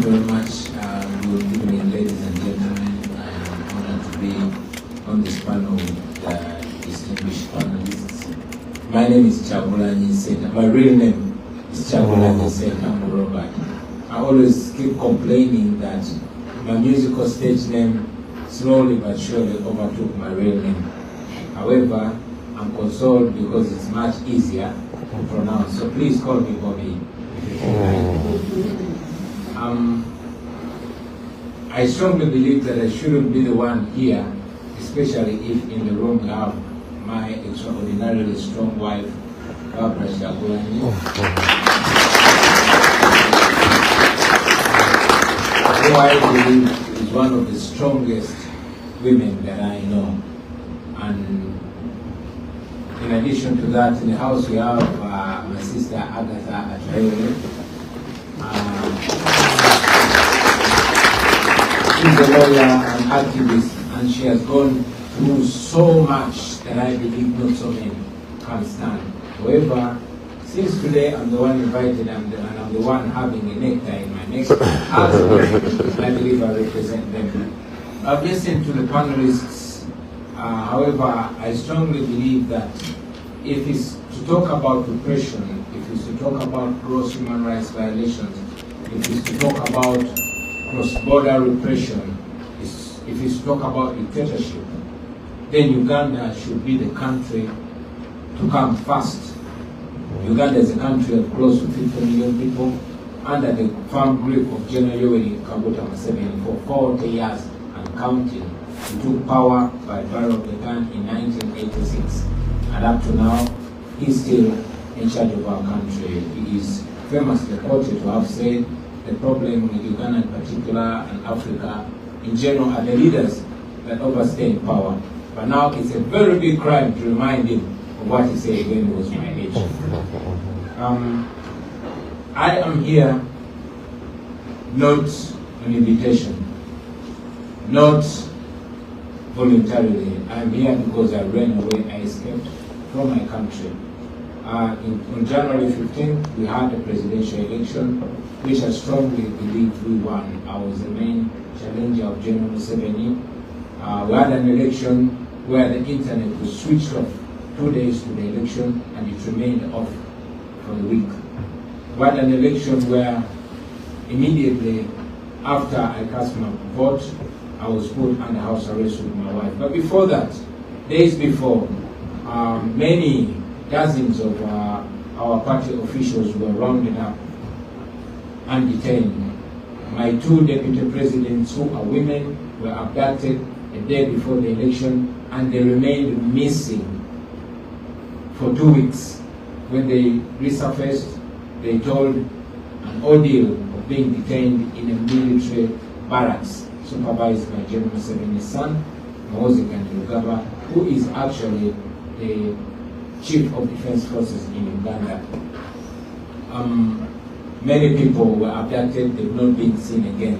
very much. Good evening, ladies and gentlemen. I am honored to be on this panel with distinguished panelists. My name is Chagulanyi Seta. My real name is Chagulanyi Seta Robert. I always keep complaining that my musical stage name slowly but surely overtook my real name. However, I'm consoled because it's much easier to pronounce. So please call me Bobby. I strongly believe that I shouldn't be the one here, especially if in the room we have my extraordinarily strong wife, Barbara Chagulanyi. Who I believe is one of the strongest women that I know. And in addition to that, in the house we have my sister Agatha Atreole. She's a lawyer and activist, and she has gone through so much that I believe not so many can stand. However, since today I'm the one invited and I'm the one having a necktie in my neck, I believe I represent them. I've listened to the panelists. However, I strongly believe that if it's to talk about repression, if it's to talk about gross human rights violations, if it's to talk about cross-border repression, if it's to talk about dictatorship, then Uganda should be the country to come first. Uganda is a country of close to 50 million people under the firm grip of General Yoweri Kaguta Museveni for 40 years and counting. He took power by barrel of the gun in 1986, and up to now, he's still in charge of our country. He is famously quoted to have said the problem with Uganda in particular and Africa in general are the leaders that overstay in power. But now it's a very big crime to remind him of what he said when he was my age. I am here not on invitation, not voluntarily. I'm here because I ran away, I escaped from my country. On January 15th, we had a presidential election, which I strongly believe we won. I was the main challenger of General Museveni. We had an election where the internet was switched off 2 days to the election, and it remained off for a week. We had an election where immediately after I cast my vote, I was put under house arrest with my wife. But before that, days before, many dozens of our party officials were rounded up and detained. My two deputy presidents, who are women, were abducted a day before the election, and they remained missing for 2 weeks. When they resurfaced, they told an ordeal of being detained in a military barracks supervised by General Museveni's son, Muhoozi Kainerugaba, who is actually the Chief of Defense Forces in Uganda. Many people were abducted, they've not been seen again.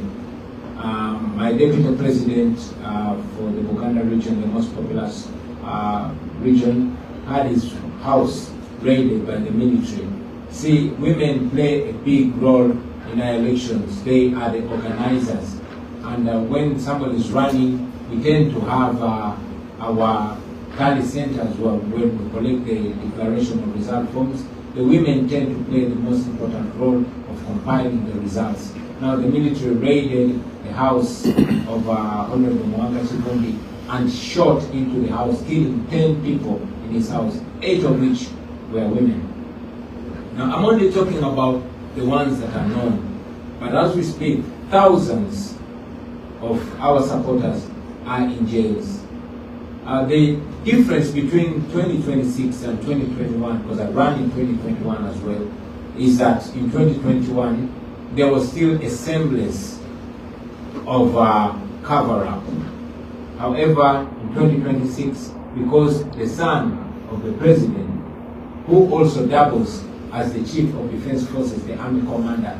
My deputy president for the Buganda region, the most populous region, had his house raided by the military. See, women play a big role in our elections. They are the organizers. And when somebody is running, we tend to have our tally centers where we collect the declaration of result forms. The women tend to play the most important role of compiling the results. Now the military raided the house of Honorable Mwanga Kibonge and shot into the house, killing 10 people in his house, 8 of which were women. Now I'm only talking about the ones that are known, but as we speak, thousands of our supporters are in jails. The difference between 2026 and 2021, because I ran in 2021 as well, is that in 2021 there was still a semblance of cover-up. However, in 2026, because the son of the president, who also doubles as the Chief of Defense Forces, the Army Commander,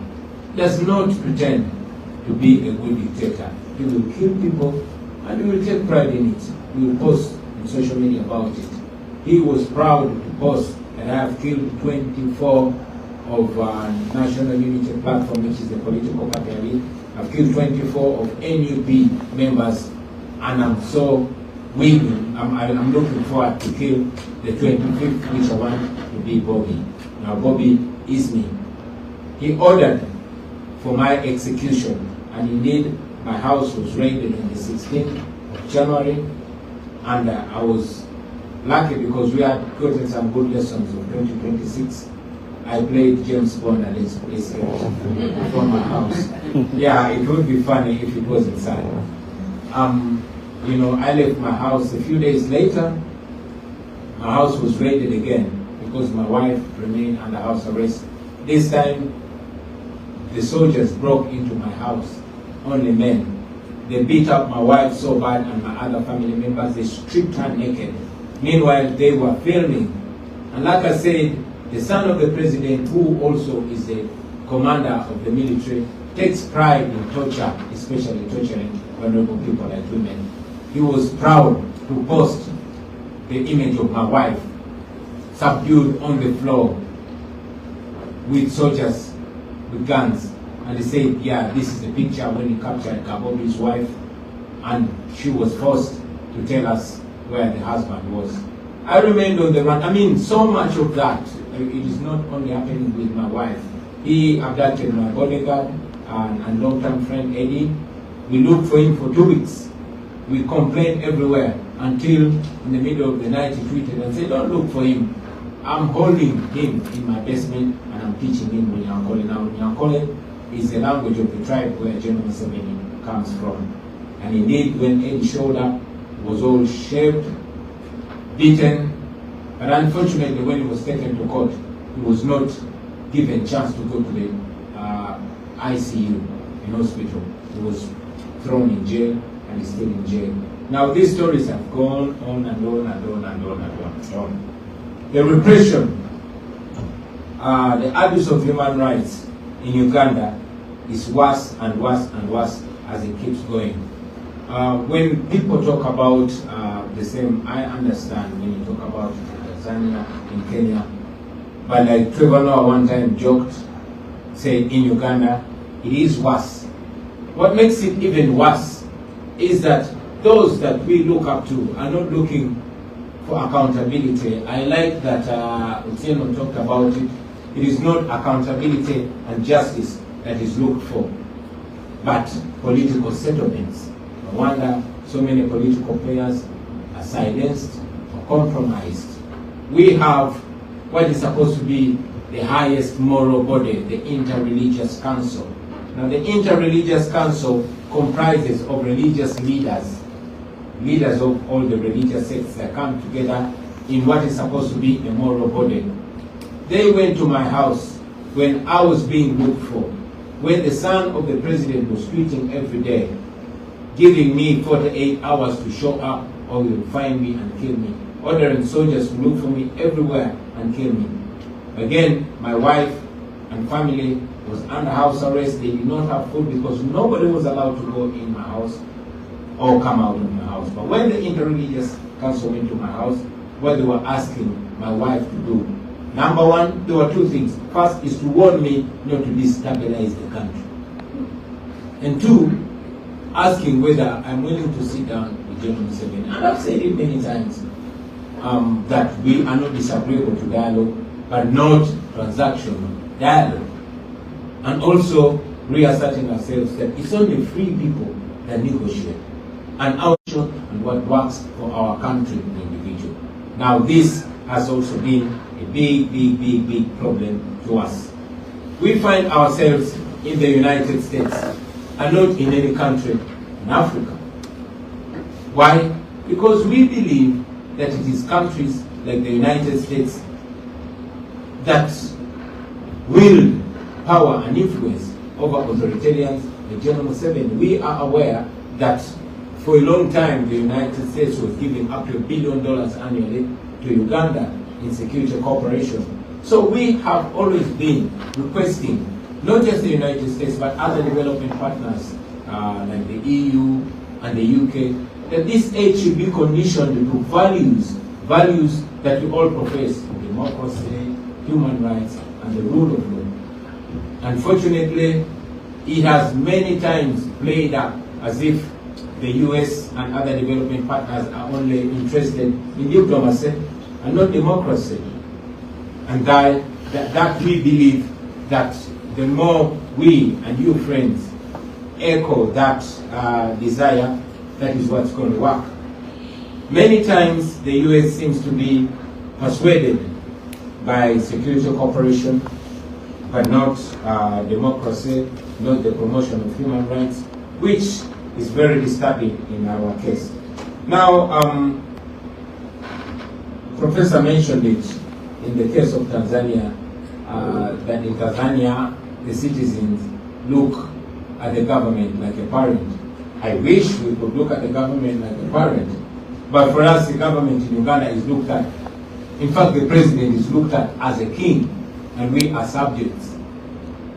does not pretend to be a good dictator. He will kill people and he will take pride in it. He will post on social media about it. He was proud to post that I have killed 24 of National Unity Platform, which is the political party. I've killed 24 of NUP members, and I'm so willing, I'm looking forward to kill the 25th, which I want to be Bobby. Now Bobby is me. He ordered for my execution, and indeed my house was raided on the 16th of January, and I was lucky because we had gotten some good lessons of 2026. I played James Bond and escaped from my house. Yeah, it would be funny if it was inside. You know, I left my house a few days later. My house was raided again because my wife remained under house arrest. This time, the soldiers broke into my house, only men. They beat up my wife so bad and my other family members. They stripped her naked. Meanwhile, they were filming. And like I said, the son of the president, who also is the commander of the military, takes pride in torture, especially torturing vulnerable people like women. He was proud to post the image of my wife subdued on the floor with soldiers with guns. And he said, yeah, this is the picture when he captured Kabobi's wife, and she was forced to tell us where the husband was. I remained on the run. I mean, so much of that. It is not only happening with my wife. He abducted my bodyguard and long-term friend Eddie. We looked for him for 2 weeks. We complained everywhere until in the middle of the night he tweeted and said, don't look for him. I'm holding him in my basement and I'm teaching him Runyankole. Now, Runyankole is the language of the tribe where General Museveni comes from. And indeed, when Eddie showed up, he was all shaved, beaten, but unfortunately, when he was taken to court, he was not given a chance to go to the ICU in hospital. He was thrown in jail, and he's still in jail. Now, these stories have gone on and on and on and on and on and on. The repression, the abuse of human rights in Uganda is worse and worse and worse as it keeps going. When people talk about the same, I understand when you talk about Tanzania in Kenya, but like Trevor Noah one time joked, said in Uganda, it is worse. What makes it even worse is that those that we look up to are not looking for accountability. I like that Otieno talked about it. It is not accountability and justice that is looked for, but political settlements. No wonder so many political players are silenced or compromised. We have what is supposed to be the highest moral body, the Interreligious Council. Now, the Interreligious Council comprises of religious leaders, leaders of all the religious sects that come together in what is supposed to be a moral body. They went to my house when I was being looked for, when the son of the president was tweeting every day, giving me 48 hours to show up or you'll find me and kill me, ordering soldiers to look for me everywhere and kill me. Again, my wife and family was under house arrest. They did not have food because nobody was allowed to go in my house or come out of my house. But when the Interreligious Council went to my house, what they were asking my wife to do, number one, there were two things. First is to warn me not to destabilize the country. And two, asking whether I'm willing to sit down with General Museveni. And I've said it many times, that we are not disagreeable to dialogue, but not transactional dialogue. And also reasserting ourselves that it's only free people that negotiate. And our and what works for our country and individual. Now this has also been a big problem to us. We find ourselves in the United States and not in any country in Africa. Why? Because we believe that it is countries like the United States that wield power and influence over authoritarians like General Museveni. We are aware that for a long time the United States was giving up to $1 billion annually to Uganda in security cooperation. So we have always been requesting not just the United States but other developing partners like the EU and the UK, that this aid should be conditioned to values that we all profess: democracy, human rights, and the rule of law. Unfortunately, it has many times played up as if the US and other development partners are only interested in diplomacy and not democracy. And that we believe that the more we and you friends echo that desire, that is what's going to work. Many times the US seems to be persuaded by security cooperation, but not democracy, not the promotion of human rights, which is very disturbing in our case. Now, Professor mentioned it in the case of Tanzania, that in Tanzania, the citizens look at the government like a parent. I wish we could look at the government like a parent, but for us, the government in Uganda is looked at, in fact, the president is looked at as a king, and we are subjects.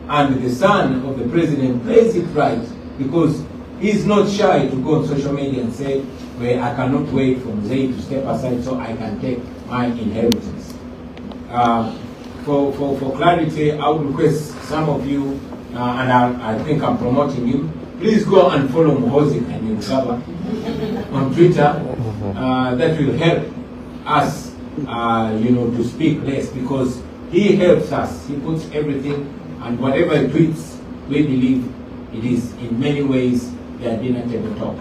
And the son of the president plays it right because he's not shy to go on social media and say, well, I cannot wait for Mzee to step aside so I can take my inheritance. For clarity, I would request some of you, and I think I'm promoting you, please go and follow Muhoozi Kainerugaba on Twitter. That will help us, to speak less, because he helps us. He puts everything, and whatever he tweets, we believe it is in many ways their dinner table talk.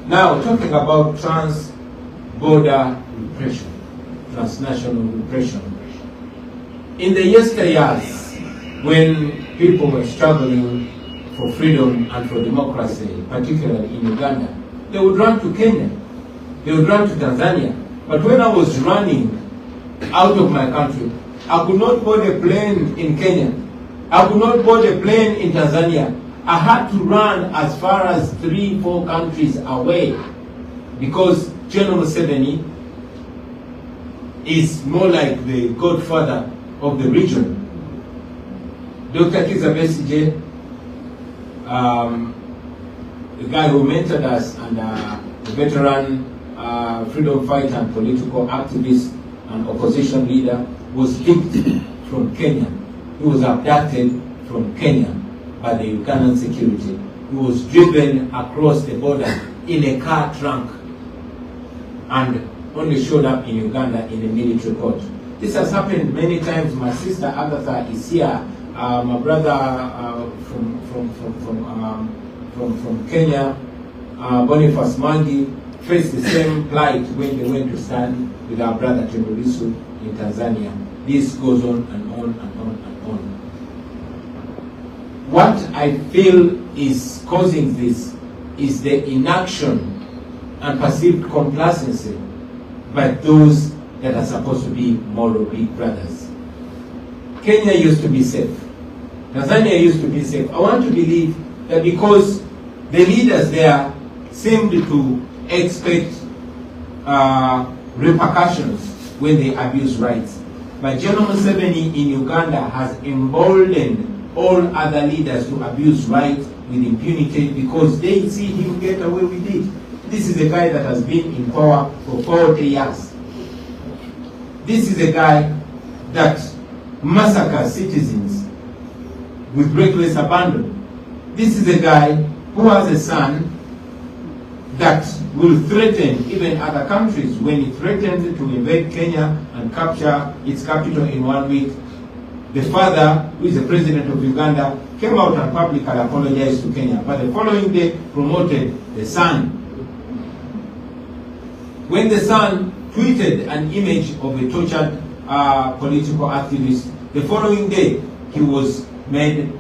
Now, talking about trans-border repression, transnational repression. In the yesteryears, when people were struggling for freedom and for democracy, particularly in Uganda, they would run to Kenya, they would run to Tanzania. But when I was running out of my country, I could not board a plane in Kenya. I could not board a plane in Tanzania. I had to run as far as 3-4 countries away, because General Museveni is more like the godfather of the region. Dr. Kizza Besigye, the guy who mentored us, and a veteran freedom fighter and political activist and opposition leader, was picked from Kenya. He was abducted from Kenya by the Ugandan security. He was driven across the border in a car trunk and only showed up in Uganda in a military court. This has happened many times. My sister Agatha is here. My brother from Kenya, Boniface Mangi, faced the same plight when they went to stand with our brother Tundu Lissu in Tanzania. This goes on and on and on and on. What I feel is causing this is the inaction and perceived complacency by those that are supposed to be moral big brothers. Kenya used to be safe. Tanzania used to be safe. I want to believe that because the leaders there seemed to expect repercussions when they abuse rights. But General Museveni in Uganda has emboldened all other leaders to abuse rights with impunity because they see him get away with it. This is a guy that has been in power for 40 years. This is a guy that massacres citizens with reckless abandon. This is a guy who has a son that will threaten even other countries. When he threatened to invade Kenya and capture its capital in 1 week, the father, who is the president of Uganda, came out and publicly apologized to Kenya. But the following day, promoted the son. When the son tweeted an image of a tortured political activist, the following day, he was made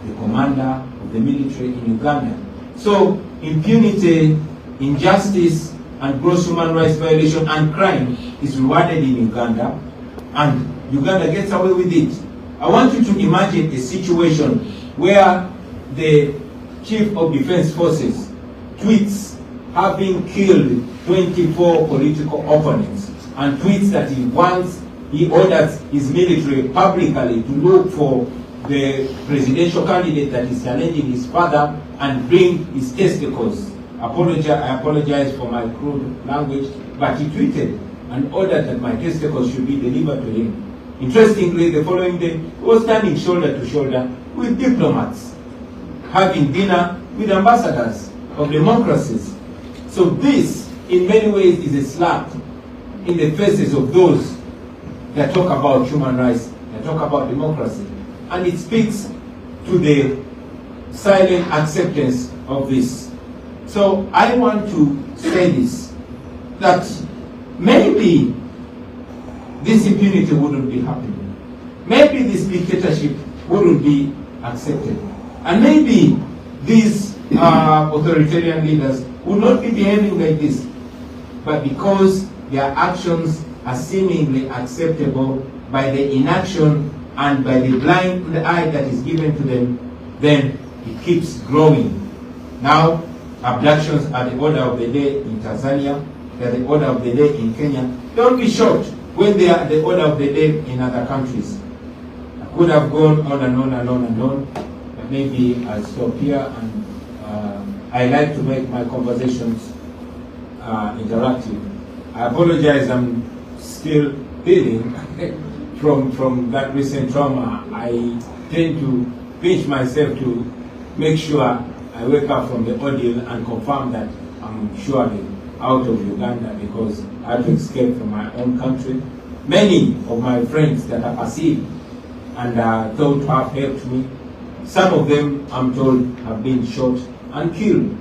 the commander of the military in Uganda. So impunity, injustice, and gross human rights violation and crime is rewarded in Uganda, and Uganda gets away with it. I want you to imagine a situation where the Chief of Defense Forces tweets having killed 24 political opponents, and tweets that he orders his military publicly to look for the presidential candidate that is challenging his father and bring his testicles. I apologize for my crude language, but he tweeted and ordered that my testicles should be delivered to him. Interestingly, the following day, he was standing shoulder to shoulder with diplomats, having dinner with ambassadors of democracies. So this, in many ways, is a slap in the faces of those that talk about human rights, that talk about democracy. And it speaks to the silent acceptance of this. So I want to say this, that maybe this impunity wouldn't be happening. Maybe this dictatorship wouldn't be accepted. And maybe these authoritarian leaders would not be behaving like this. But because their actions are seemingly acceptable by the inaction and by the blind eye that is given to them, then it keeps growing. Now, abductions are the order of the day in Tanzania, they are the order of the day in Kenya. Don't be shocked when they are the order of the day in other countries. I could have gone on and on and on and on, but maybe I'll stop here. And I like to make my conversations interactive. I apologize, I'm still healing from that recent trauma. I tend to pinch myself to make sure I wake up from the ordeal and confirm that I'm surely out of Uganda, because I had to escape from my own country. Many of my friends that are perceived and thought to have helped me, some of them, I'm told, have been shot and killed.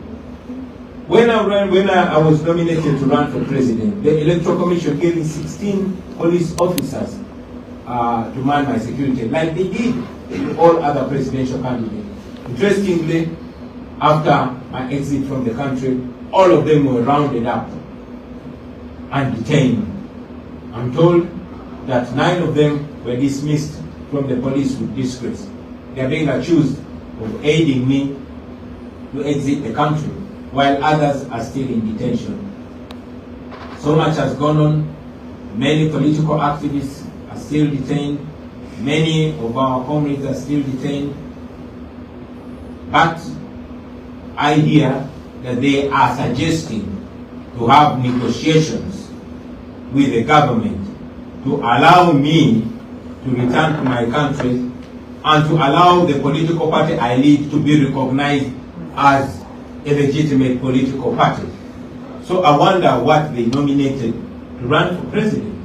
When I was nominated to run for president, the Electoral Commission gave me 16 police officers to man my security, like they did to all other presidential candidates. Interestingly, after my exit from the country, all of them were rounded up and detained. I'm told that 9 of them were dismissed from the police with disgrace. They are being accused of aiding me to exit the country, while others are still in detention. So much has gone on. Many political activists are still detained. Many of our comrades are still detained. But I hear that they are suggesting to have negotiations with the government to allow me to return to my country and to allow the political party I lead to be recognized as a legitimate political party. So I wonder what they nominated to run for president.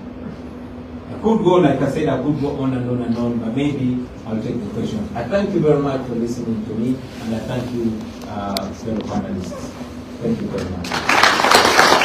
I could go, like I said, I could go on and on and on, but maybe I'll take the questions. I thank you very much for listening to me, and I thank you, fellow panelists. Thank you very much.